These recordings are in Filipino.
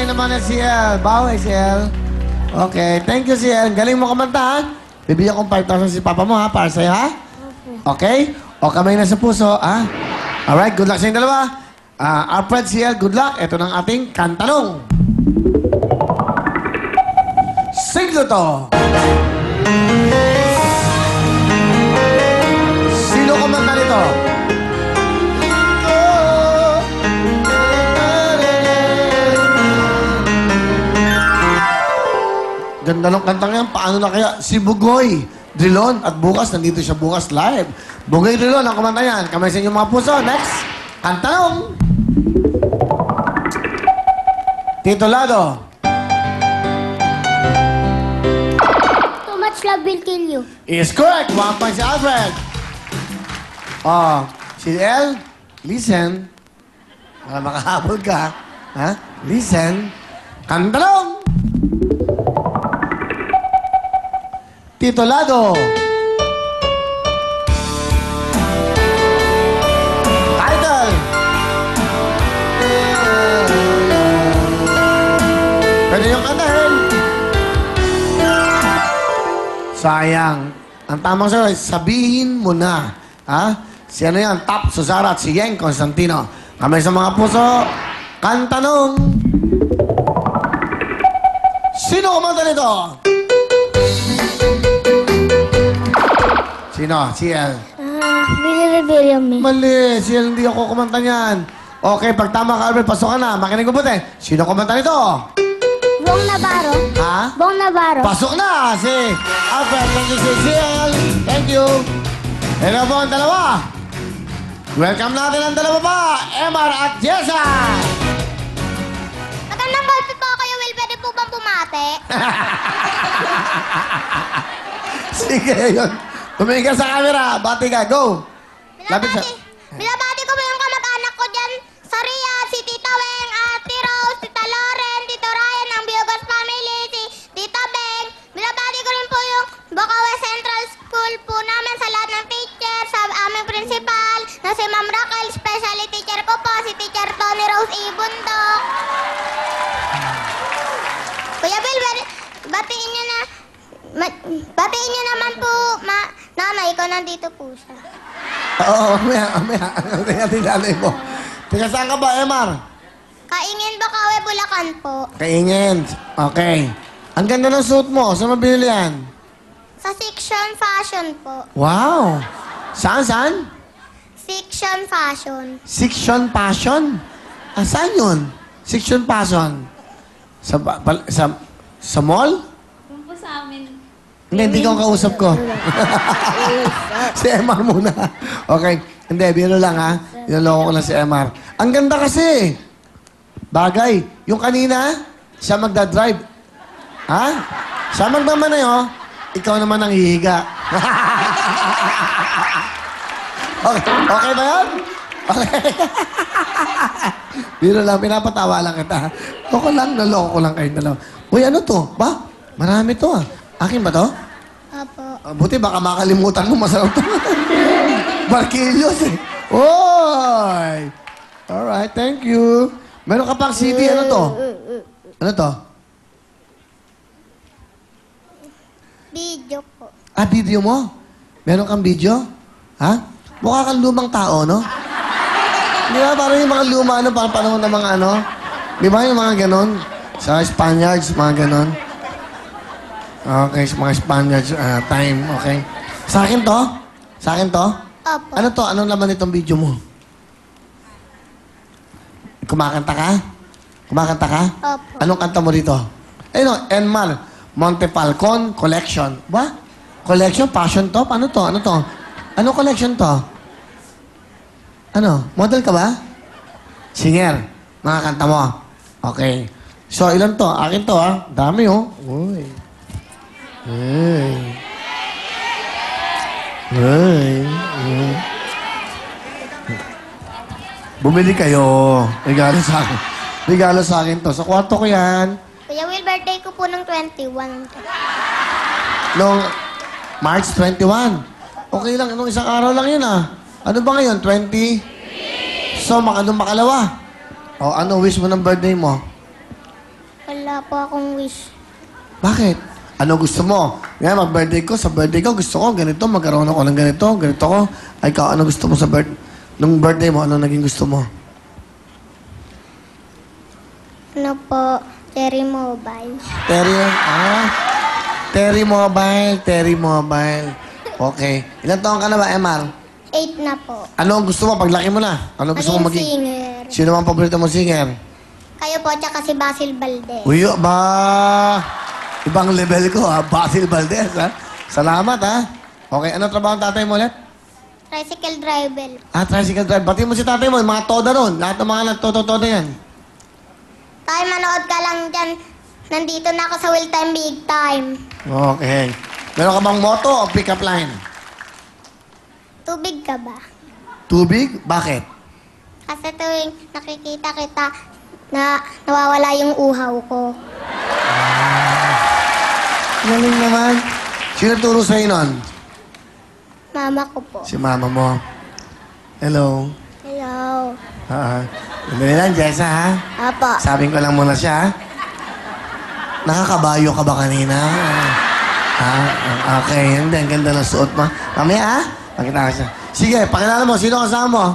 sa'yo naman na CL. Bawi, CL. Okay, thank you, CL. Galing mo kumanta, ha? Bibigyan kong 5,000 si Papa mo, ha? Para sa'yo, ha? Okay? O kamay na sa puso, ha? Alright, good luck sa inyong dalawa. Alfred, CL, good luck. Ito ng ating kantanong. Siglo to. Sino kumanta nito? Ganda ng kantang yan. Paano na kaya? Si Bugoy Drilon. At bukas, nandito siya bukas live. Bugoy Drilon ang kumanta yan. Kamay sa inyong mga puso. Next, kantanong. Titulado. Too much love will kill you. Is correct. 1 point si Alfred. Oh, si El, listen. Makahabol ka. Ha? Listen. Kantanong. Titulado. Title. Pwede yung kantahin. Sayang. Ang tamang sayo ay sabihin mo na. Ha? Si ano yan? Tap Susara at si Yeng Constantino. Kamay sa mga puso. Kantanong. Sino kumanta nito? Sino? CL. Billy me. Mali. CL, hindi ako kumanta niyan. Okay, pag tama ka, Albert, pasok ka na. Makinig mo buti. Sino kumanta nito? Bong Navarro. Ha? Bong Navarro. Pasok na si Albert. Thank you, si CL. Thank you. Hello po ang dalawa. Welcome natin ang dalawa pa. Emar at Jessa. Magandang golpe po kayo, Will. Pwede po bang bumate? Sige, yun. Tumingin ka sa camera. Bati ka. Go. Lapit sa... Binabati ko po yung kamag-anak ko dyan sa Riyadh, si Tita Weng, Ate Rose, Tita Lauren, Tito Ryan, ang Biogos family, si Tita Beng. Binabati ko rin po yung Bocaue Central School po namin sa lahat ng teacher, sa aming principal, na si Ma'am Raquel, specially teacher ko po, si Teacher Tony Rose Ibundok. Kuya Bill, batiin niyo na, batiin niyo naman po, nanay ko, nandito po siya. Oo, mamaya. Tingnan tinalay mo. Tingnan saan ka ba, Emar? Kaingin Bocaue, Bulacan po. Kaingin. Okay. Ang ganda ng suit mo. Saan mabili yan? Sa Section Fashion po. Wow. Saan? Section Fashion. Section Passion? Ah, saan yun? Section Passion? Sa mall? Kung po sa amin, Hindi ko ang kausap ko. Si Emar muna. Okay. Hindi, biro lang ha. Niloloko ko lang si Emar. Ang ganda kasi. Bagay. Yung kanina, siya magdadrive. Ha? Siya magmamanay, oh. Ikaw naman ang hihiga. Okay ba yun? Okay. Biro lang, pinapatawa lang kita. Loko lang, naloko ko lang kayo dalawa. Uy, ano to? Ba? Marami to ah. Akin ba to? Apo. Buti baka makalimutan mo, masarap to. Barquillos eh. Oy! Alright, thank you. Meron ka pang CD, ano to? Ano to? Video po. Ah, video mo? Meron kang video? Ha? Mukha kang lumang tao, no? Di ba? Parang yung mga luma, ano, parang panahon ng mga ano. Di ba yung mga ganon? Sa Spaniards, mga ganon. Okay, sa mga Spaniards, time, okay. Sa akin to? Sa akin to? Opo. Ano to? Anong laman itong video mo? Kumakanta ka? Kumakanta ka? Opo. Anong kanta mo dito? Eh no, Enmar Montefalcon Collection. Ba? Collection? Passion top? Ano to? Ano to? Ano collection to? Ano? Model ka ba? Singer. Mga kanta mo. Okay. So, ilan to? Akin to, ha? Dami, oh. Uy. Uy. Uy. Uy. Bumili kayo. Regalo sa akin. Regalo sa akin to. Sa kwarto ko yan. Kuya Will, birthday ko po ng 21. Noong March 21. Okay lang. Nung isang araw lang yun, ah. Ano ba ngayon? 20? So, nung makalawa. O, ano wish mo ng birthday mo? Wala po akong wish. Bakit? Ano gusto mo? Ngayon, mag-birthday ko. Sa birthday ko, gusto ko ganito. Magkaroon ako ng ganito. Ganito ko. Ay, ikaw, ano gusto mo sa nung birthday mo? Ano naging gusto mo? Ano po? Cherry Mobile. Terry Mobile. Terry Mobile. Okay. Ilan taon ka na ba, MR? 8 na po. Ano ang gusto mo paglaki mo na? Ano gusto mo Maging maging? singer. Sino ang paborito mo singer? Kayo po, tsaka si Basil Valdez. Uy, ba? Ibang level ko, ha? Basil Valdez, ha? Salamat, ha? Okay, ano trabaho ng tatay mo ulit? Tricycle driver. Tricycle drive. Bati mo si tatay mo, yung mga toda ron. Lahat ng mga nagtotoda yan. Tayo, manood ka lang dyan. Nandito na ako sa Will Time Big Time. Okay. Meron ka bang motto o pick-up line? Tubig ka ba? Tubig? Bakit? Kasi tuwing nakikita kita na nawawala yung uhaw ko. Galing naman. Sino turo sa'yo nun? Mama ko po. Si mama mo. Hello. Hello. Dali lang, Jessa, ha? Apo. Sabing ko lang muna siya, ha? Nakakabayo ka ba kanina? Okay. Hindi, ang ganda ng suot mo. Mamaya, ha? Pakita ka siya. Sige, pakilala mo. Sino kasama mo?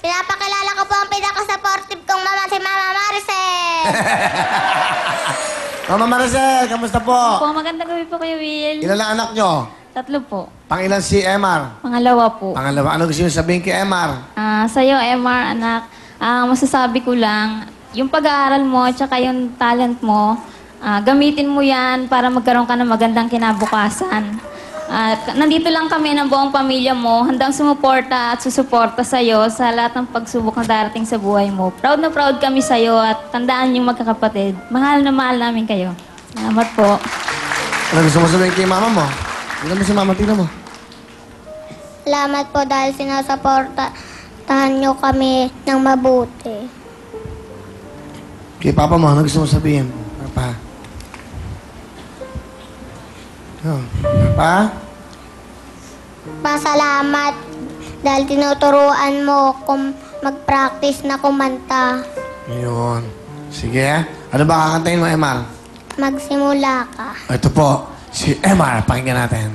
Pinapakilala ko po ang pinaka-supportive kong mama, si Mama Maricel. Mama Maricel, kamusta po? Po, magandang gabi po Kuya Will. Ilan lang anak nyo? 3 po. Pangilan si MR? Pangalawa po. Pangalawa. Ano gusto nyo sabihin kay MR? Sa'yo, MR, anak, masasabi ko lang, yung pag-aaral mo at saka yung talent mo, gamitin mo yan para magkaroon ka ng magandang kinabukasan. Nandito lang kami ng buong pamilya mo, handang sumuporta at susuporta sa'yo sa lahat ng pagsubok na darating sa buhay mo. Proud na proud kami sa'yo at tandaan yung magkakapatid. Mahal na mahal namin kayo. Salamat po. Ano gusto mo sabihin kay mama mo? Tingnan mo si mama, tingnan mo. Salamat po dahil sinusuportahan nyo kami ng mabuti. Kay papa mo, ano gusto mo sabihin? Papa? Papa? Pasalamat dahil tinuturuan mo kung mag-practice na kumanta. Yun. Sige. Ano ba kakantayin mo, MR? Magsimula ka. Ito po, si MR. Pakinggan natin.